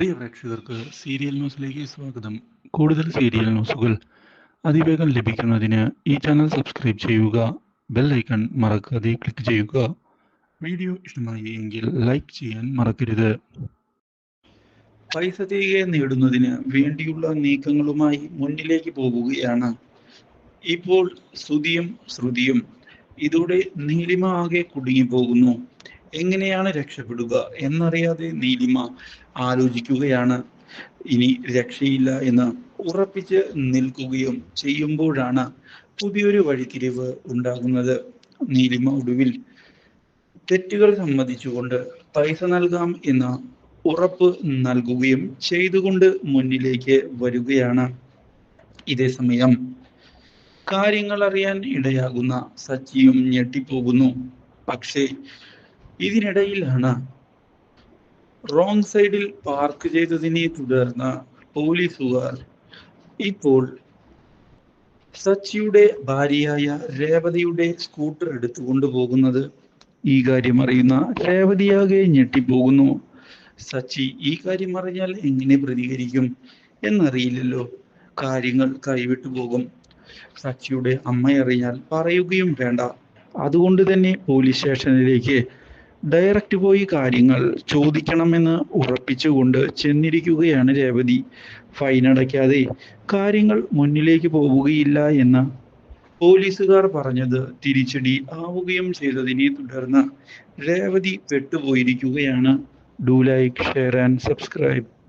പ്രിയ പ്രേക്ഷകർക്ക് സീരിയൽ ന്യൂസിലേക്ക് സ്വാഗതം. കൂടുതൽ സീരിയൽ ന്യൂസുകൾ അതിവേഗം ലഭിക്കുന്നതിന് ഈ ചാനൽ സബ്സ്ക്രൈബ് ചെയ്യുക. ബെൽ ഐക്കൺ മറക്കാതെ ക്ലിക്ക് ചെയ്യുക. വീഡിയോ ഇഷ്ടമായി എങ്കിൽ ലൈക്ക് ചെയ്യാൻ മറക്കരുത്. പൈസ തിരികെ നേടുന്നതിന് വേണ്ടിയുള്ള നീക്കങ്ങളുമായി മുന്നിലേക്ക് പോകുകയാണ് ഇപ്പോൾ ശ്രുതിയും ശ്രുതിയും. ഇതോടെ നീലിമ ആകെ കുടുങ്ങിപ്പോകുന്നു. എങ്ങനെയാണ് രക്ഷപ്പെടുക എന്നറിയാതെ നീലിമ ആലോചിക്കുകയാണ്. ഇനി രക്ഷയില്ല എന്ന് ഉറപ്പിച്ച് നിൽക്കുകയും ചെയ്യുമ്പോഴാണ് പുതിയൊരു വഴിത്തിരിവ് ഉണ്ടാകുന്നത്. നീലിമ ഒടുവിൽ തെറ്റുകൾ സമ്മതിച്ചുകൊണ്ട് പൈസ നൽകാം എന്ന് ഉറപ്പ് നൽകുകയും ചെയ്തുകൊണ്ട് മുന്നിലേക്ക് വരികയാണ്. ഇതേ സമയം കാര്യങ്ങൾ അറിയാൻ ഇടയാകുന്ന സച്ചിയും ഞെട്ടിപ്പോകുന്നു. പക്ഷേ ഇതിനിടയിലാണ് റോങ് സൈഡിൽ പാർക്ക് ചെയ്തതിനെ തുടർന്ന് പോലീസുകാർ ഇപ്പോൾ സച്ചിയുടെ ഭാര്യയായ രേവതിയുടെ സ്കൂട്ടർ എടുത്തുകൊണ്ട് പോകുന്നത്. ഈ കാര്യം അറിയുന്ന രേവതിയാകെ ഞെട്ടിപ്പോകുന്നു. സച്ചി ഈ കാര്യം അറിഞ്ഞാൽ എങ്ങനെ പ്രതികരിക്കും എന്നറിയില്ലല്ലോ. കാര്യങ്ങൾ കൈവിട്ടു പോകും. സച്ചിയുടെ അമ്മ അറിഞ്ഞാൽ പറയുകയും വേണ്ട. അതുകൊണ്ട് തന്നെ പോലീസ് സ്റ്റേഷനിലേക്ക് ഡയറക്റ്റ് പോയി കാര്യങ്ങൾ ചോദിക്കണമെന്ന് ഉറപ്പിച്ചുകൊണ്ട് ചെന്നിരിക്കുകയാണ് രേവതി. ഫൈൻ അടയ്ക്കാതെ കാര്യങ്ങൾ മുന്നിലേക്ക് പോവുകയില്ല എന്ന് പോലീസുകാർ പറഞ്ഞത് തിരിച്ചടി ആവുകയും ചെയ്തതിനെ തുടർന്ന് രേവതി പെട്ടുപോയിരിക്കുകയാണ്. Do like, share and subscribe.